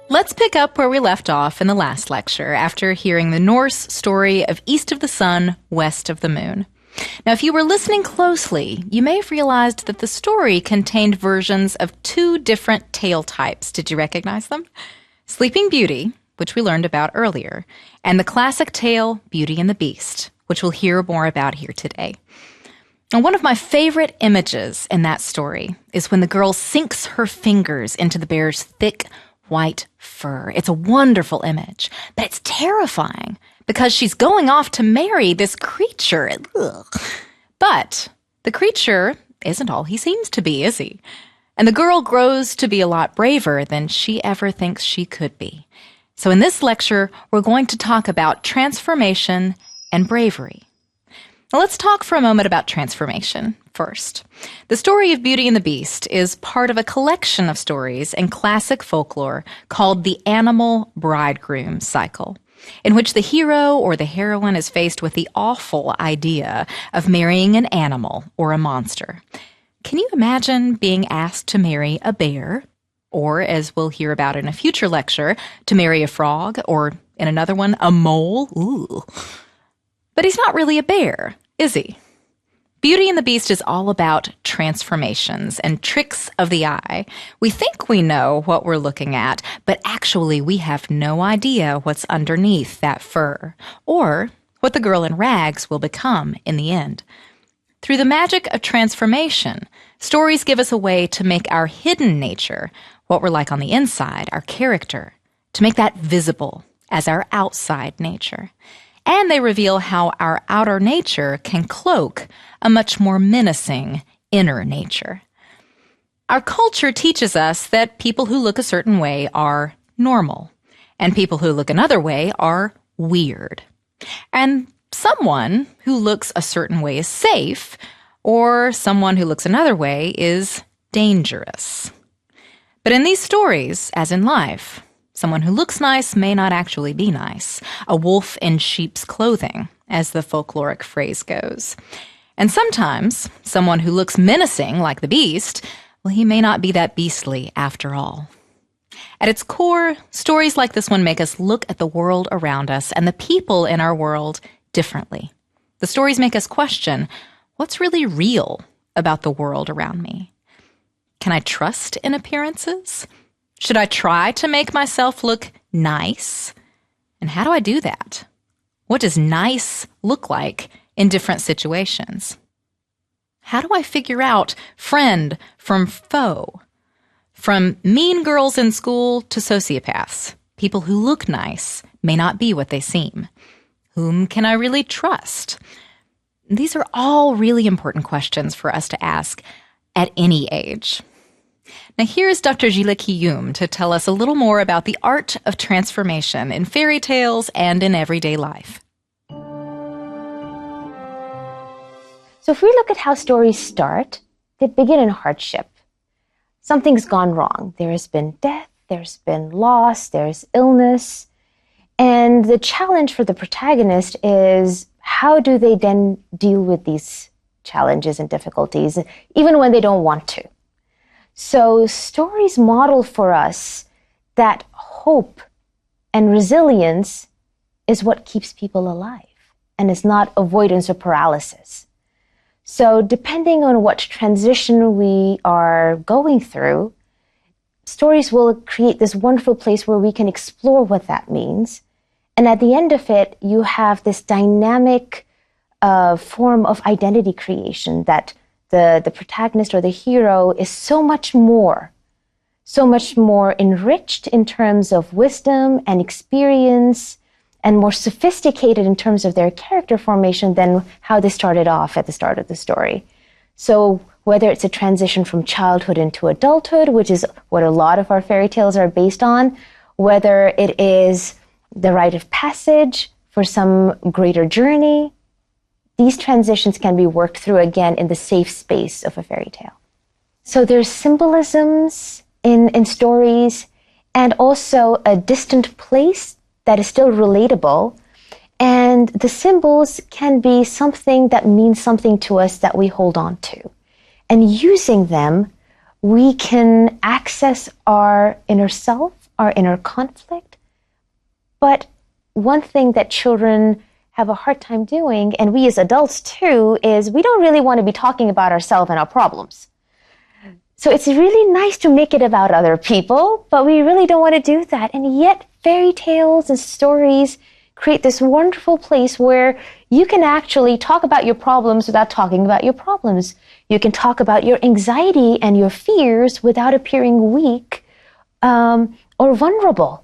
Let's pick up where we left off in the last lecture after hearing the Norse story of East of the Sun, West of the Moon. Now, if you were listening closely, you may have realized that the story contained versions of two different tale types. Did you recognize them? Sleeping Beauty, which we learned about earlier, and the classic tale Beauty and the Beast, which we'll hear more about here today. And one of my favorite images in that story is when the girl sinks her fingers into the bear's thick, white fur. It's a wonderful image, but it's terrifying because she's going off to marry this creature. Ugh. But the creature isn't all he seems to be, is he? And the girl grows to be a lot braver than she ever thinks she could be. So in this lecture, we're going to talk about transformation and bravery. Now let's talk for a moment about transformation first. The story of Beauty and the Beast is part of a collection of stories in classic folklore called the Animal Bridegroom Cycle, in which the hero or the heroine is faced with the awful idea of marrying an animal or a monster. Can you imagine being asked to marry a bear, or, as we'll hear about in a future lecture, to marry a frog, or in another one, a mole? Ooh. But he's not really a bear, is he? Beauty and the Beast is all about transformations and tricks of the eye. We think we know what we're looking at, but actually we have no idea what's underneath that fur, or what the girl in rags will become in the end. Through the magic of transformation, stories give us a way to make our hidden nature, what we're like on the inside, our character, to make that visible as our outside nature. And they reveal how our outer nature can cloak a much more menacing inner nature. Our culture teaches us that people who look a certain way are normal, and people who look another way are weird. And someone who looks a certain way is safe, or someone who looks another way is dangerous. But in these stories, as in life, someone who looks nice may not actually be nice. A wolf in sheep's clothing, as the folkloric phrase goes. And sometimes, someone who looks menacing, like the beast, well, he may not be that beastly after all. At its core, stories like this one make us look at the world around us and the people in our world differently. The stories make us question, what's really real about the world around me? Can I trust in appearances? Should I try to make myself look nice? And how do I do that? What does nice look like in different situations? How do I figure out friend from foe? From mean girls in school to sociopaths, people who look nice may not be what they seem. Whom can I really trust? These are all really important questions for us to ask at any age. Now here's Dr. Gila Kiyum to tell us a little more about the art of transformation in fairy tales and in everyday life. So if we look at how stories start, they begin in hardship. Something's gone wrong. There has been death, there's been loss, there's illness. And the challenge for the protagonist is, how do they then deal with these challenges and difficulties, even when they don't want to? So stories model for us that hope and resilience is what keeps people alive, and it's not avoidance or paralysis. So depending on what transition we are going through, stories will create this wonderful place where we can explore what that means. And at the end of it, you have this dynamic form of identity creation that the protagonist or the hero is so much more enriched in terms of wisdom and experience, and more sophisticated in terms of their character formation than how they started off at the start of the story. So whether it's a transition from childhood into adulthood, which is what a lot of our fairy tales are based on, whether it is the rite of passage for some greater journey, these transitions can be worked through again in the safe space of a fairy tale. So there's symbolisms in stories, and also a distant place that is still relatable. And the symbols can be something that means something to us that we hold on to. And using them, we can access our inner self our inner conflict. But one thing that children have a hard time doing, and we as adults too, is we don't really want to be talking about ourselves and our problems. So it's really nice to make it about other people, but we really don't want to do that. And yet fairy tales and stories create this wonderful place where you can actually talk about your problems without talking about your problems. You can talk about your anxiety and your fears without appearing weak or vulnerable.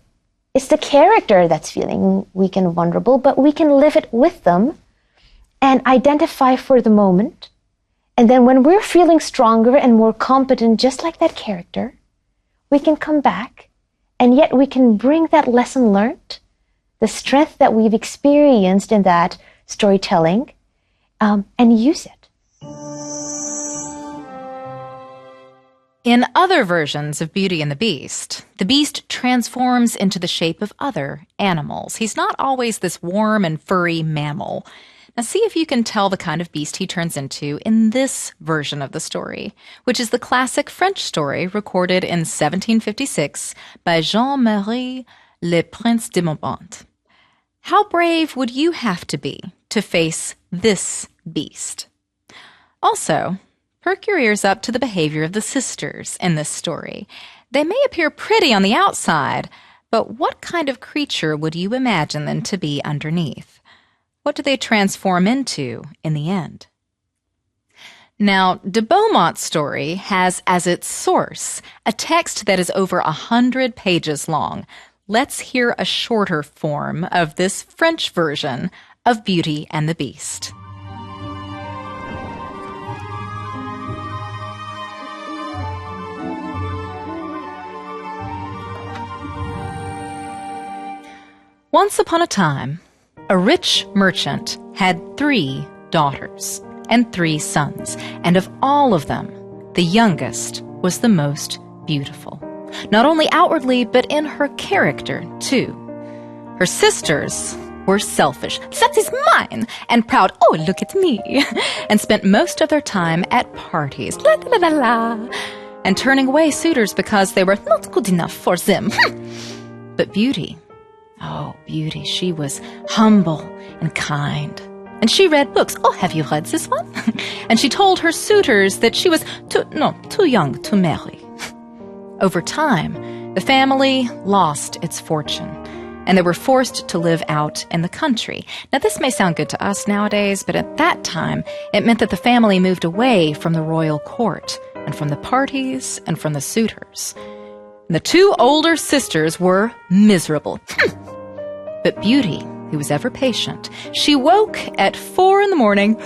It's the character that's feeling weak and vulnerable, but we can live it with them and identify for the moment. And then when we're feeling stronger and more competent, just like that character, we can come back, and yet we can bring that lesson learned, the strength that we've experienced in that storytelling, and use it. In other versions of Beauty and the Beast transforms into the shape of other animals. He's not always this warm and furry mammal. Now see if you can tell the kind of beast he turns into in this version of the story, which is the classic French story recorded in 1756 by Jean-Marie Le Prince de Montbant. How brave would you have to be to face this beast? Also, perk your ears up to the behavior of the sisters in this story. They may appear pretty on the outside, but what kind of creature would you imagine them to be underneath? What do they transform into in the end? Now, de Beaumont's story has as its source a text that is over 100 pages long. Let's hear a shorter form of this French version of Beauty and the Beast. Once upon a time, a rich merchant had 3 daughters and 3 sons, and of all of them, the youngest was the most beautiful, not only outwardly, but in her character, too. Her sisters were selfish, that is mine, and proud, oh, look at me, and spent most of their time at parties, la la la la, and turning away suitors because they were not good enough for them. But Beauty, oh, Beauty, she was humble and kind. And she read books. Oh, have you read this one? And she told her suitors that she was too young to marry. Over time, the family lost its fortune, and they were forced to live out in the country. Now, this may sound good to us nowadays, but at that time, it meant that the family moved away from the royal court, and from the parties, and from the suitors. And the 2 older sisters were miserable. But Beauty, who was ever patient, she woke at 4 a.m,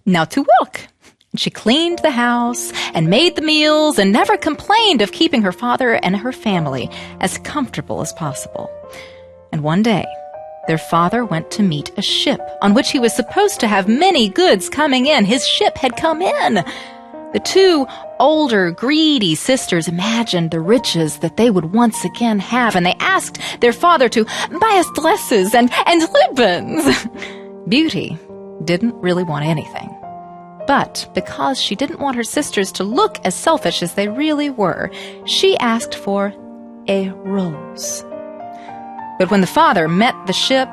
now to work. And she cleaned the house and made the meals and never complained of keeping her father and her family as comfortable as possible. And one day, their father went to meet a ship on which he was supposed to have many goods coming in. His ship had come in. The 2 older, greedy sisters imagined the riches that they would once again have, and they asked their father to buy us dresses and ribbons. Beauty didn't really want anything. But because she didn't want her sisters to look as selfish as they really were, she asked for a rose. But when the father met the ship,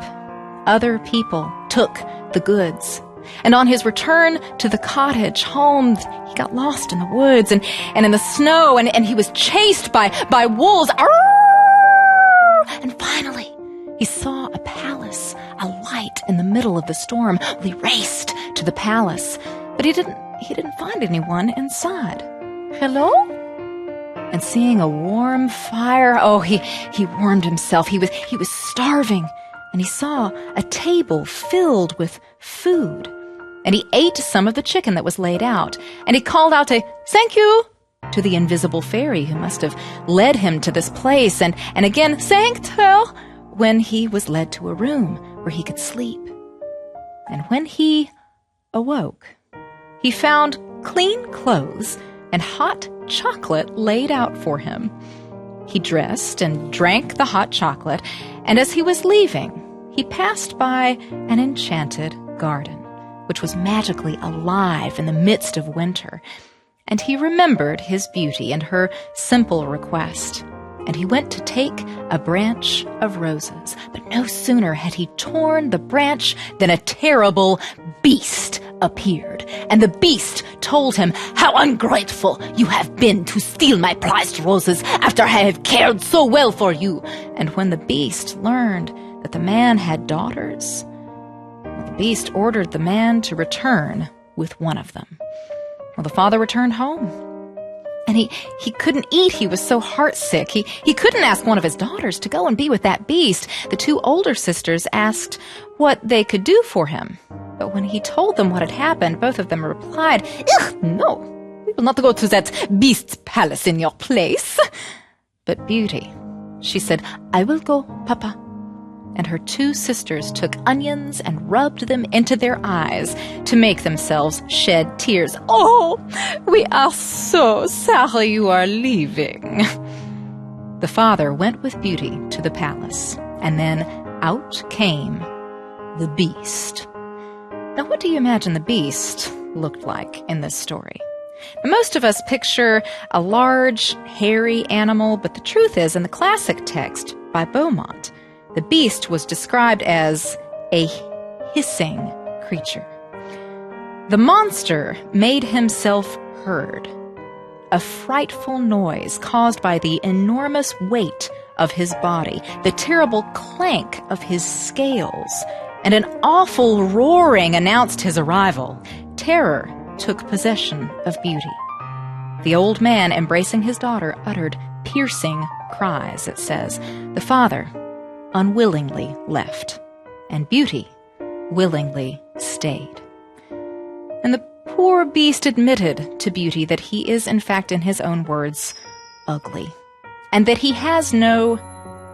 other people took the goods. And on his return to the cottage home, he got lost in the woods and in the snow, and he was chased by wolves. And finally, he saw a palace, a light in the middle of the storm. Well, he raced to the palace, but he didn't find anyone inside. Hello? And seeing a warm fire, oh, he warmed himself. He was starving. And he saw a table filled with food. And he ate some of the chicken that was laid out. And he called out a "thank you" to the invisible fairy who must have led him to this place. And again, "thanked her," when he was led to a room where he could sleep. And when he awoke, he found clean clothes and hot chocolate laid out for him. He dressed and drank the hot chocolate, and as he was leaving, he passed by an enchanted garden, which was magically alive in the midst of winter. And he remembered his beauty and her simple request. and he went to take a branch of roses. But no sooner had he torn the branch than a terrible beast appeared. And the beast told him, "How ungrateful you have been to steal my prized roses after I have cared so well for you." And when the beast learned that the man had daughters, the beast ordered the man to return with one of them. Well, the father returned home. And he couldn't eat. He was so heartsick. He couldn't ask one of his daughters to go and be with that beast. The two older sisters asked what they could do for him. But when he told them what had happened, both of them replied, "Ugh, no, we will not go to that beast's palace in your place." But Beauty, she said, "I will go, Papa." And her two sisters took onions and rubbed them into their eyes to make themselves shed tears. "Oh, we are so sorry you are leaving." The father went with Beauty to the palace, and then out came the beast. Now, what do you imagine the beast looked like in this story? Now, most of us picture a large, hairy animal, but the truth is, in the classic text by Beaumont, the beast was described as a hissing creature. The monster made himself heard, a frightful noise caused by the enormous weight of his body, the terrible clank of his scales, and an awful roaring announced his arrival. Terror took possession of Beauty. The old man, embracing his daughter, uttered piercing cries, it says. The father unwillingly left, and Beauty willingly stayed. And the poor beast admitted to Beauty that he is, in fact, in his own words, ugly, and that he has no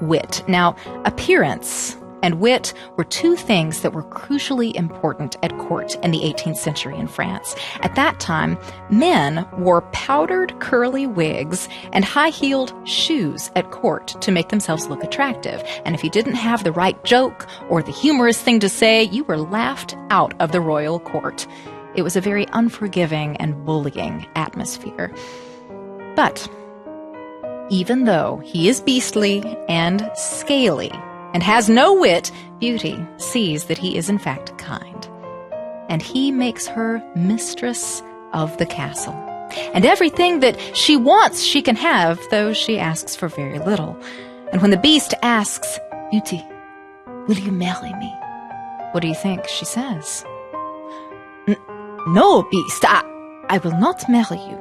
wit. Now, appearance and wit were two things that were crucially important at court in the 18th century in France. At that time, men wore powdered curly wigs and high-heeled shoes at court to make themselves look attractive. And if you didn't have the right joke or the humorous thing to say, you were laughed out of the royal court. It was a very unforgiving and bullying atmosphere. But even though he is beastly and scaly, and has no wit, Beauty sees that he is in fact kind. And he makes her mistress of the castle. And everything that she wants she can have, though she asks for very little. And when the beast asks, "Beauty, will you marry me?" what do you think she says? "No, beast, I will not marry you."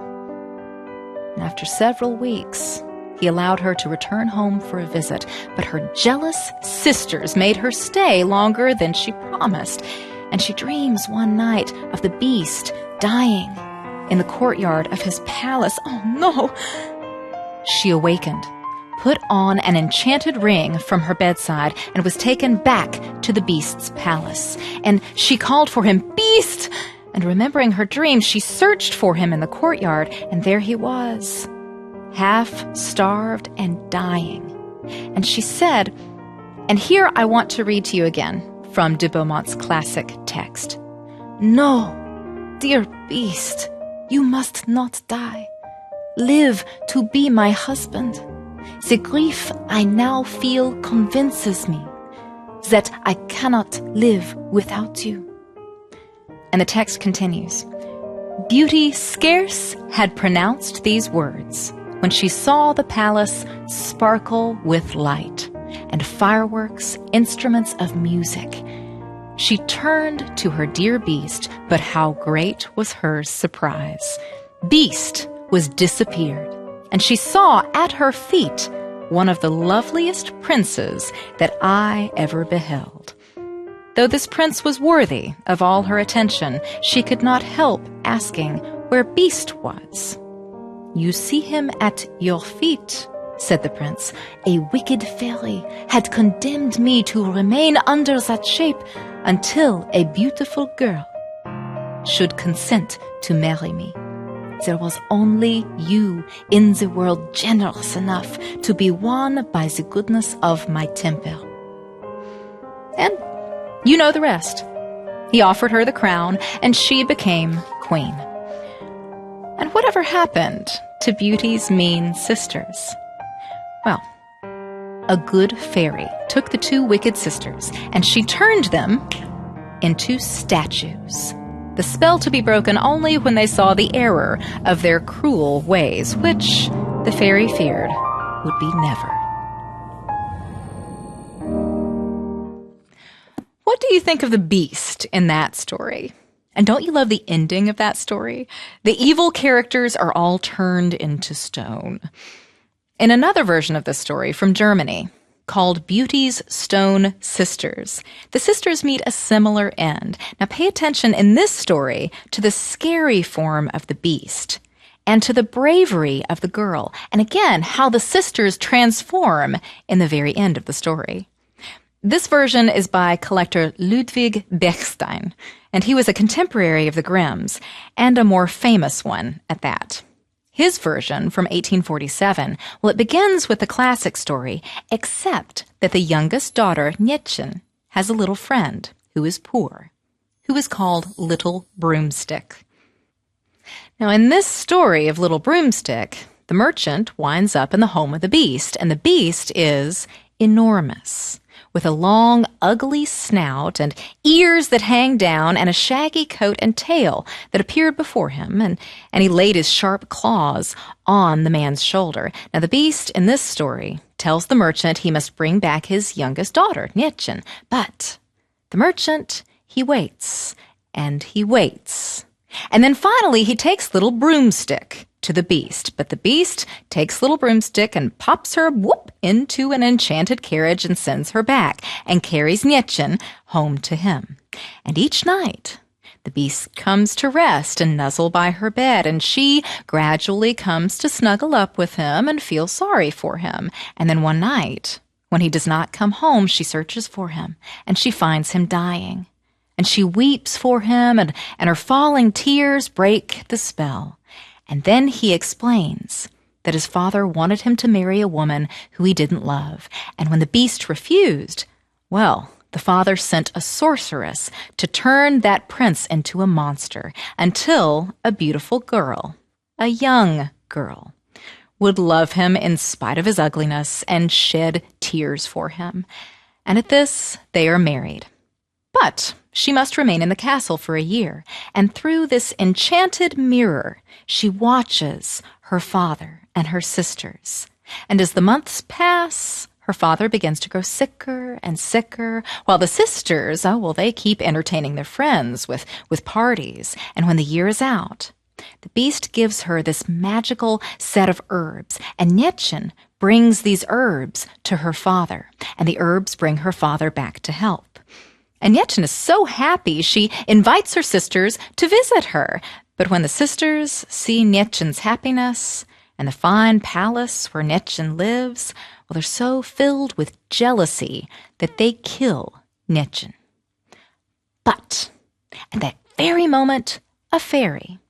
And after several weeks, he allowed her to return home for a visit, but her jealous sisters made her stay longer than she promised, and she dreams one night of the beast dying in the courtyard of his palace. Oh no! She awakened, put on an enchanted ring from her bedside, and was taken back to the beast's palace. And she called for him, "Beast!" And remembering her dream, she searched for him in the courtyard, and there he was, half-starved and dying. And she said, and here I want to read to you again from de Beaumont's classic text, "No, dear beast, you must not die. Live to be my husband. The grief I now feel convinces me that I cannot live without you." And the text continues, "Beauty scarce had pronounced these words when she saw the palace sparkle with light and fireworks, instruments of music. She turned to her dear beast, but how great was her surprise. Beast was disappeared, and she saw at her feet one of the loveliest princes that I ever beheld. Though this prince was worthy of all her attention, she could not help asking where Beast was. "You see him at your feet," said the prince. "A wicked fairy had condemned me to remain under that shape until a beautiful girl should consent to marry me. There was only you in the world generous enough to be won by the goodness of my temper." And you know the rest. He offered her the crown, and she became queen. And whatever happened to Beauty's mean sisters? Well, a good fairy took the two wicked sisters, and she turned them into statues. The spell to be broken only when they saw the error of their cruel ways, which the fairy feared would be never. What do you think of the beast in that story? And don't you love the ending of that story? The evil characters are all turned into stone. In another version of this story from Germany, called Beauty's Stone Sisters, the sisters meet a similar end. Now pay attention in this story to the scary form of the beast and to the bravery of the girl, and again, how the sisters transform in the very end of the story. This version is by collector Ludwig Bechstein, and he was a contemporary of the Grimms, and a more famous one at that. His version, from 1847, well, it begins with the classic story, except that the youngest daughter, Nietchen, has a little friend who is poor, who is called Little Broomstick. Now, in this story of Little Broomstick, the merchant winds up in the home of the beast, and the beast is enormous, with a long, ugly snout and ears that hang down and a shaggy coat and tail that appeared before him, and he laid his sharp claws on the man's shoulder. Now, the beast in this story tells the merchant he must bring back his youngest daughter, Nietchen, but the merchant, he waits, and he waits. And then finally, he takes Little Broomstick to the beast, but the beast takes Little Broomstick and pops her, whoop, into an enchanted carriage and sends her back and carries Nietchen home to him. And each night, the beast comes to rest and nuzzle by her bed, and she gradually comes to snuggle up with him and feel sorry for him. And then one night, when he does not come home, she searches for him, and she finds him dying. And she weeps for him, and her falling tears break the spell. And then he explains that his father wanted him to marry a woman who he didn't love. And when the beast refused, well, the father sent a sorceress to turn that prince into a monster until a beautiful girl, a young girl, would love him in spite of his ugliness and shed tears for him. And at this, they are married. But she must remain in the castle for a year, and through this enchanted mirror, she watches her father and her sisters. And as the months pass, her father begins to grow sicker and sicker, while the sisters, they keep entertaining their friends with parties. And when the year is out, the beast gives her this magical set of herbs, and Nietchen brings these herbs to her father, and the herbs bring her father back to health. And Nietchen is so happy, she invites her sisters to visit her. But when the sisters see Nietchen's happiness and the fine palace where Nietchen lives, well, they're so filled with jealousy that they kill Nietchen. But at that very moment, a fairy,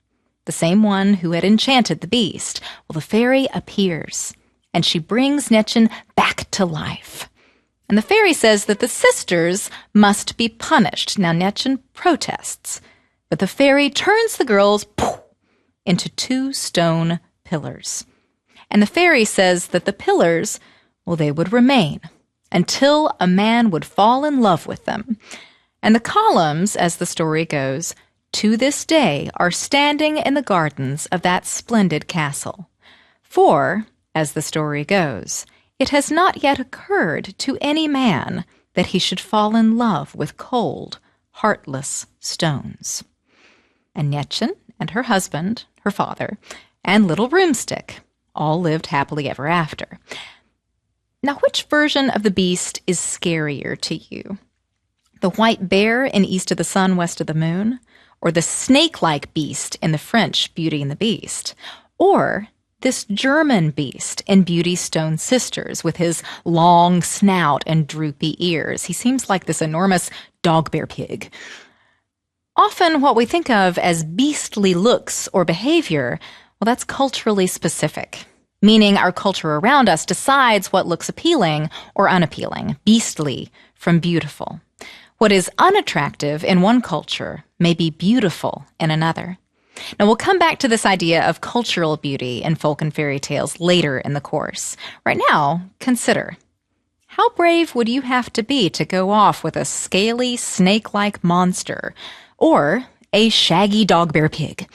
the same one who had enchanted the beast, well, the fairy appears, and she brings Nietchen back to life. And the fairy says that the sisters must be punished. Now, Nietchen protests, but the fairy turns the girls into two stone pillars. And the fairy says that the pillars, well, they would remain until a man would fall in love with them. And the columns, as the story goes, to this day are standing in the gardens of that splendid castle. For, as the story goes, it has not yet occurred to any man that he should fall in love with cold, heartless stones. And Nietchen and her husband, her father, and Little Broomstick all lived happily ever after. Now, which version of the beast is scarier to you? The white bear in East of the Sun, West of the Moon? Or the snake-like beast in the French Beauty and the Beast? Or this German beast in Beauty's Stone Sisters with his long snout and droopy ears? He seems like this enormous dog-bear pig. Often what we think of as beastly looks or behavior, well, that's culturally specific, meaning our culture around us decides what looks appealing or unappealing, beastly from beautiful. What is unattractive in one culture may be beautiful in another. Now, we'll come back to this idea of cultural beauty in folk and fairy tales later in the course. Right now, consider, how brave would you have to be to go off with a scaly, snake-like monster or a shaggy dog-bear pig?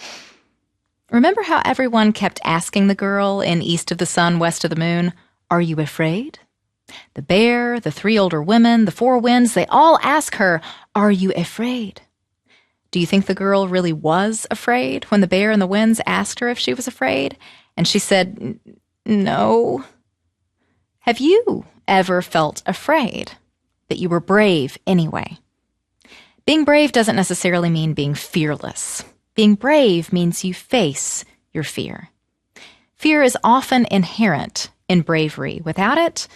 Remember how everyone kept asking the girl in East of the Sun, West of the Moon, "Are you afraid?" The bear, the 3 older women, the 4 winds, they all ask her, "Are you afraid?" Do you think the girl really was afraid when the bear and the winds asked her if she was afraid? And she said, "No." Have you ever felt afraid, but you were brave anyway? Being brave doesn't necessarily mean being fearless. Being brave means you face your fear. Fear is often inherent in bravery. Without it,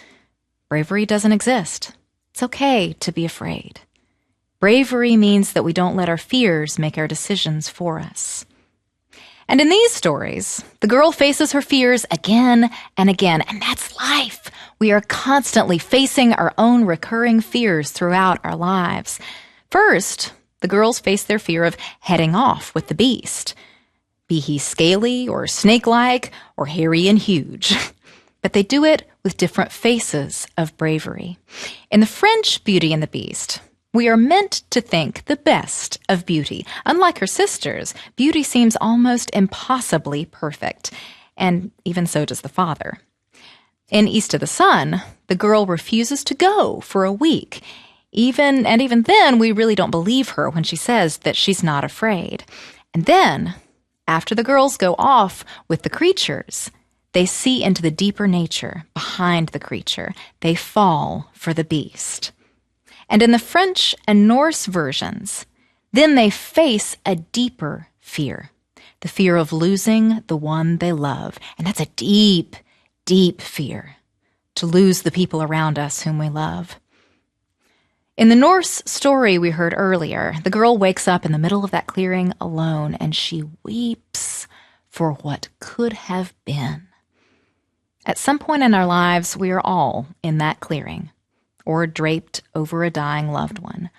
bravery doesn't exist. It's okay to be afraid. Bravery means that we don't let our fears make our decisions for us. And in these stories, the girl faces her fears again and again, and that's life. We are constantly facing our own recurring fears throughout our lives. First, the girls face their fear of heading off with the beast, be he scaly or snake-like or hairy and huge. But they do it with different faces of bravery. In the French Beauty and the Beast, we are meant to think the best of Beauty. Unlike her sisters, Beauty seems almost impossibly perfect, and even so does the father. In East of the Sun, the girl refuses to go for a week. Even then, we really don't believe her when she says that she's not afraid. And then, after the girls go off with the creatures, they see into the deeper nature behind the creature. They fall for the beast. And in the French and Norse versions, then they face a deeper fear, the fear of losing the one they love. And that's a deep, deep fear, to lose the people around us whom we love. In the Norse story we heard earlier, the girl wakes up in the middle of that clearing alone, and she weeps for what could have been. At some point in our lives, we are all in that clearing, or draped over a dying loved one.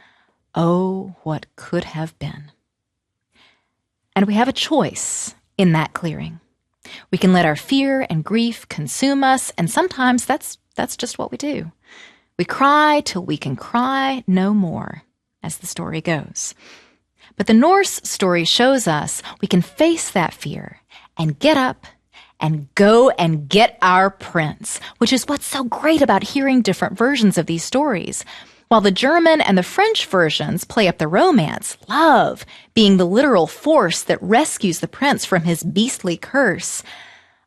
Oh, what could have been. And we have a choice in that clearing. We can let our fear and grief consume us, and sometimes that's just what we do. We cry till we can cry no more, as the story goes. But the Norse story shows us we can face that fear and get up and go and get our prince, which is what's so great about hearing different versions of these stories. While the German and the French versions play up the romance, love being the literal force that rescues the prince from his beastly curse,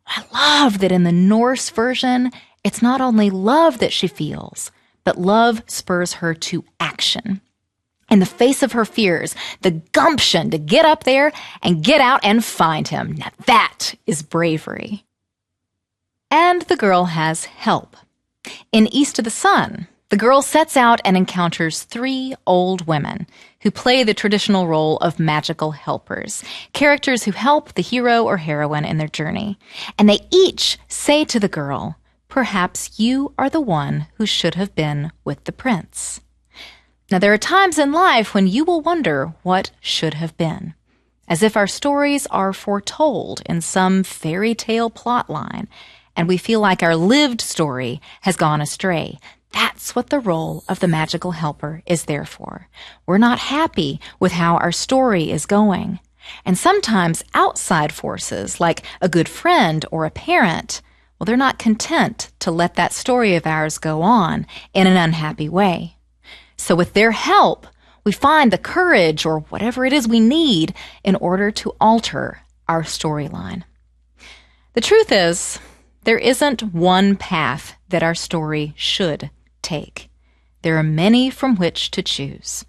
I love that in the Norse version, it's not only love that she feels, but love spurs her to action. In the face of her fears, the gumption to get up there and get out and find him. Now that is bravery. And the girl has help. In East of the Sun, the girl sets out and encounters 3 old women who play the traditional role of magical helpers, characters who help the hero or heroine in their journey. And they each say to the girl, "Perhaps you are the one who should have been with the prince." Now, there are times in life when you will wonder what should have been, as if our stories are foretold in some fairy tale plot line, and we feel like our lived story has gone astray. That's what the role of the magical helper is there for. We're not happy with how our story is going. And sometimes outside forces, like a good friend or a parent, well, they're not content to let that story of ours go on in an unhappy way. So with their help, we find the courage or whatever it is we need in order to alter our storyline. The truth is, there isn't one path that our story should take. There are many from which to choose.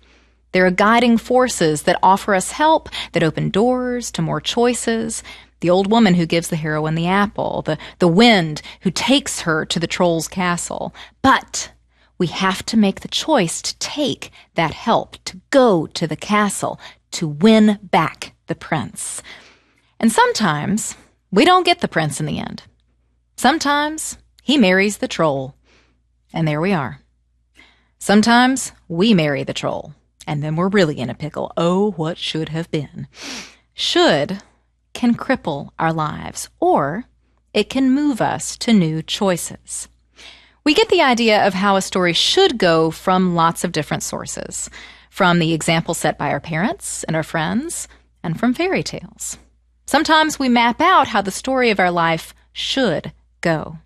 There are guiding forces that offer us help, that open doors to more choices. The old woman who gives the heroine the apple, the wind who takes her to the troll's castle. But we have to make the choice to take that help, to go to the castle, to win back the prince. And sometimes we don't get the prince in the end. Sometimes he marries the troll, and there we are. Sometimes we marry the troll, and then we're really in a pickle. Oh, what should have been. Should can cripple our lives, or it can move us to new choices. We get the idea of how a story should go from lots of different sources, from the example set by our parents and our friends, and from fairy tales. Sometimes we map out how the story of our life should go.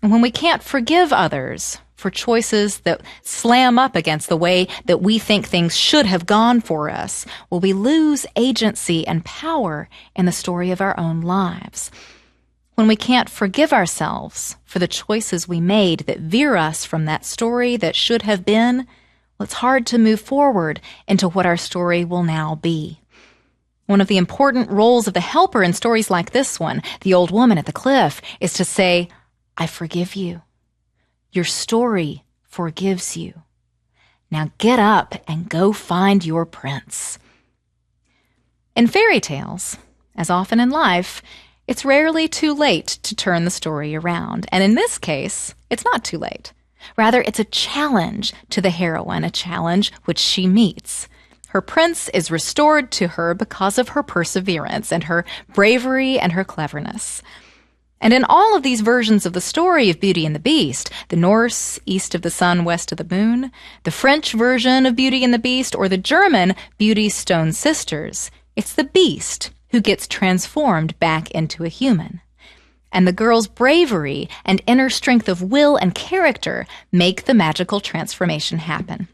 And when we can't forgive others for choices that slam up against the way that we think things should have gone for us, well, we lose agency and power in the story of our own lives. When we can't forgive ourselves for the choices we made that veer us from that story that should have been, well, it's hard to move forward into what our story will now be. One of the important roles of the helper in stories like this one, the old woman at the cliff, is to say, I forgive you. Your story forgives you. Now get up and go find your prince. In fairy tales, as often in life, it's rarely too late to turn the story around. And in this case, it's not too late. Rather, it's a challenge to the heroine, a challenge which she meets. Her prince is restored to her because of her perseverance and her bravery and her cleverness. And in all of these versions of the story of Beauty and the Beast, the Norse, East of the Sun, West of the Moon, the French version of Beauty and the Beast, or the German Beauty's Stone Sisters, it's the beast who gets transformed back into a human. And the girl's bravery and inner strength of will and character make the magical transformation happen.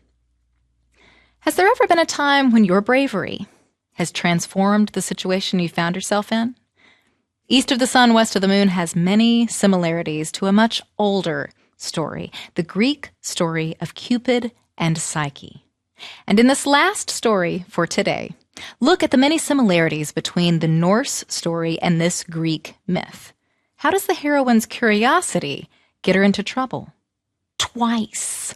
Has there ever been a time when your bravery has transformed the situation you found yourself in? East of the Sun, West of the Moon has many similarities to a much older story, the Greek story of Cupid and Psyche. And in this last story for today, look at the many similarities between the Norse story and this Greek myth. How does the heroine's curiosity get her into trouble? Twice.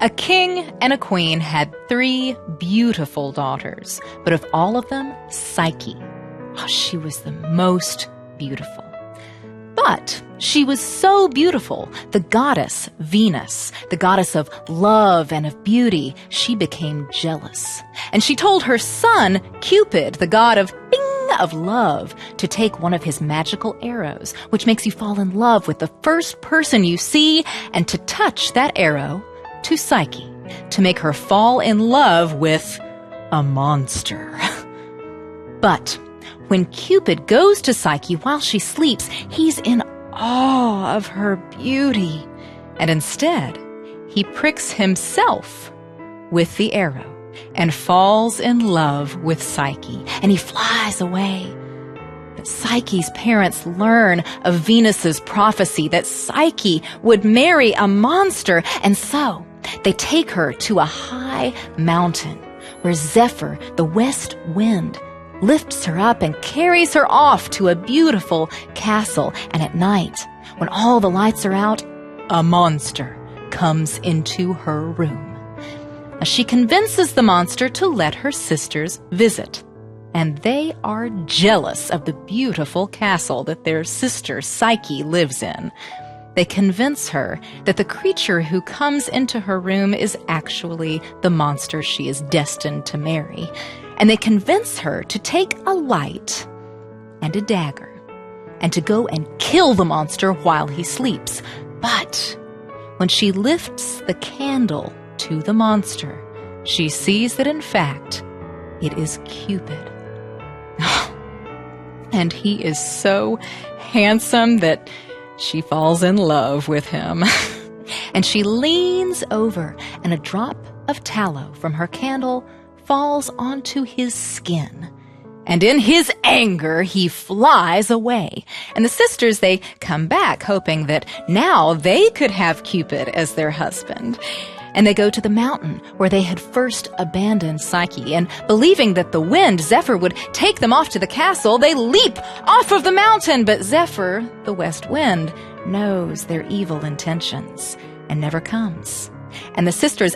A king and a queen had 3 beautiful daughters, but of all of them, Psyche, she was the most beautiful. But she was so beautiful, the goddess Venus, the goddess of love and of beauty, she became jealous. And she told her son, Cupid, the god of love, to take one of his magical arrows, which makes you fall in love with the first person you see, and to touch that arrow to Psyche, to make her fall in love with a monster. But when Cupid goes to Psyche while she sleeps, he's in awe of her beauty, and instead, he pricks himself with the arrow and falls in love with Psyche, and he flies away. But Psyche's parents learn of Venus's prophecy that Psyche would marry a monster, and so they take her to a high mountain where Zephyr, the west wind, lifts her up and carries her off to a beautiful castle. And at night, when all the lights are out, a monster comes into her room. Now, she convinces the monster to let her sisters visit, and they are jealous of the beautiful castle that their sister Psyche lives in. They convince her that the creature who comes into her room is actually the monster she is destined to marry. And they convince her to take a light and a dagger and to go and kill the monster while he sleeps. But when she lifts the candle to the monster, she sees that in fact it is Cupid. And he is so handsome that she falls in love with him. And she leans over, and a drop of tallow from her candle falls onto his skin. And in his anger, he flies away. And the sisters, they come back hoping that now they could have Cupid as their husband. And they go to the mountain where they had first abandoned Psyche, and believing that the wind, Zephyr, would take them off to the castle, they leap off of the mountain. But Zephyr, the west wind, knows their evil intentions and never comes. And the sisters,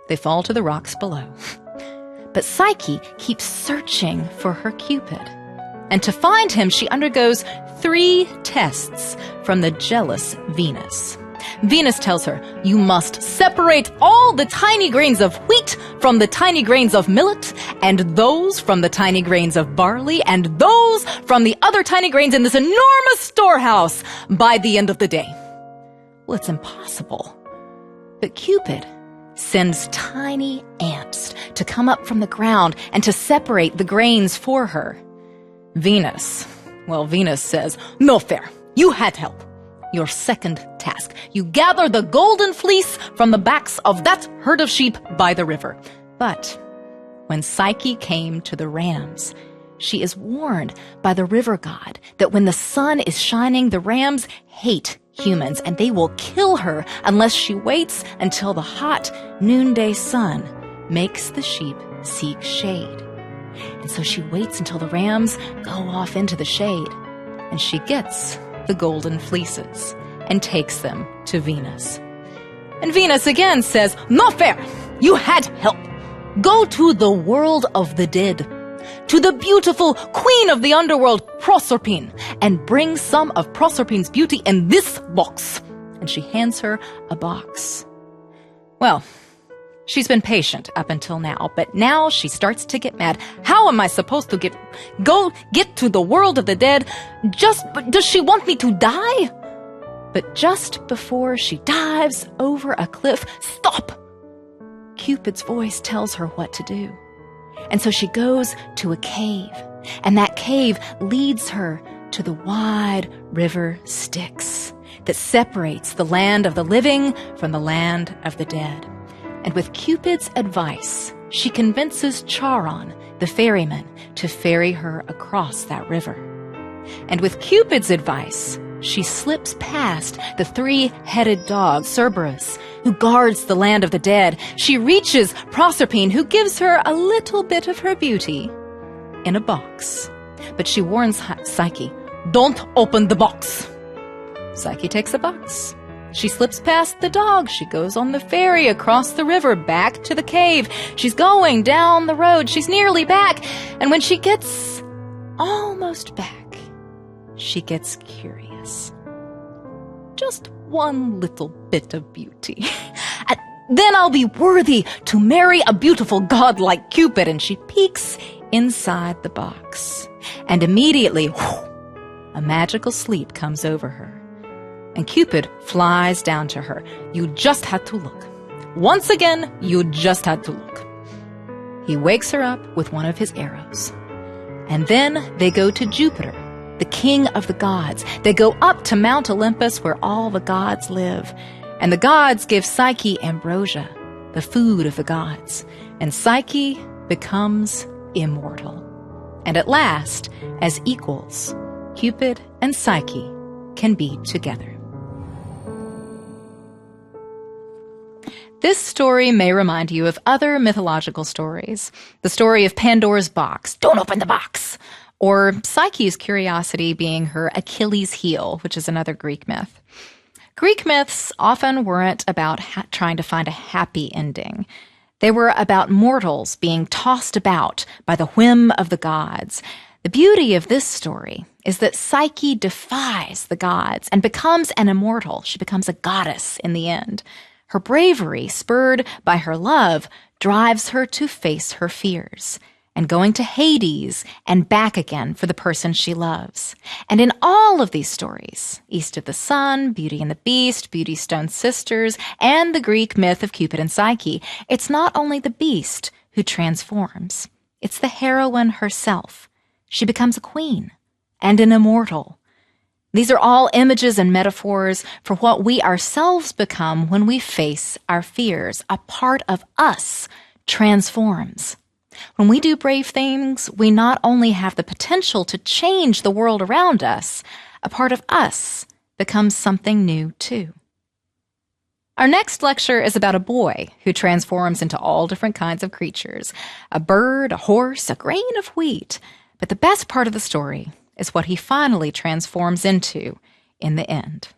they fall to the rocks below. But Psyche keeps searching for her Cupid. And to find him, she undergoes 3 tests from the jealous Venus. Venus tells her, you must separate all the tiny grains of wheat from the tiny grains of millet, and those from the tiny grains of barley, and those from the other tiny grains in this enormous storehouse by the end of the day. Well, it's impossible. But Cupid sends tiny ants to come up from the ground and to separate the grains for her. Venus says, no fair. You had help. Your second task. You gather the golden fleece from the backs of that herd of sheep by the river. But when Psyche came to the rams, she is warned by the river god that when the sun is shining, the rams hate humans and they will kill her unless she waits until the hot noonday sun makes the sheep seek shade. And so she waits until the rams go off into the shade, and she gets the golden fleeces and takes them to Venus. And Venus again says, not fair. You had help. Go to the world of the dead, to the beautiful queen of the underworld, Proserpine, and bring some of Proserpine's beauty in this box. And she hands her a box. Well, she's been patient up until now, but now she starts to get mad. How am I supposed to get to the world of the dead? Does she want me to die? But just before she dives over a cliff, stop! Cupid's voice tells her what to do. And so she goes to a cave, and that cave leads her to the wide river Styx that separates the land of the living from the land of the dead. And with Cupid's advice, she convinces Charon, the ferryman, to ferry her across that river. And with Cupid's advice, she slips past the 3-headed dog, Cerberus, who guards the land of the dead. She reaches Proserpine, who gives her a little bit of her beauty in a box. But she warns Psyche, don't open the box. Psyche takes the box. She slips past the dog. She goes on the ferry across the river back to the cave. She's going down the road. She's nearly back. And when she gets almost back, she gets curious. Just one little bit of beauty. Then I'll be worthy to marry a beautiful god like Cupid. And she peeks inside the box. And immediately, a magical sleep comes over her. And Cupid flies down to her. You just had to look. Once again, you just had to look. He wakes her up with one of his arrows. And then they go to Jupiter, the king of the gods. They go up to Mount Olympus where all the gods live. And the gods give Psyche ambrosia, the food of the gods. And Psyche becomes immortal. And at last, as equals, Cupid and Psyche can be together. This story may remind you of other mythological stories. The story of Pandora's box, don't open the box, or Psyche's curiosity being her Achilles' heel, which is another Greek myth. Greek myths often weren't about trying to find a happy ending. They were about mortals being tossed about by the whim of the gods. The beauty of this story is that Psyche defies the gods and becomes an immortal. She becomes a goddess in the end. Her bravery, spurred by her love, drives her to face her fears, and going to Hades and back again for the person she loves. And in all of these stories, East of the Sun, Beauty and the Beast, Beauty's Stone Sisters, and the Greek myth of Cupid and Psyche, it's not only the beast who transforms, it's the heroine herself. She becomes a queen and an immortal. These are all images and metaphors for what we ourselves become when we face our fears. A part of us transforms. When we do brave things, we not only have the potential to change the world around us, a part of us becomes something new too. Our next lecture is about a boy who transforms into all different kinds of creatures. A bird, a horse, a grain of wheat. But the best part of the story is what he finally transforms into in the end.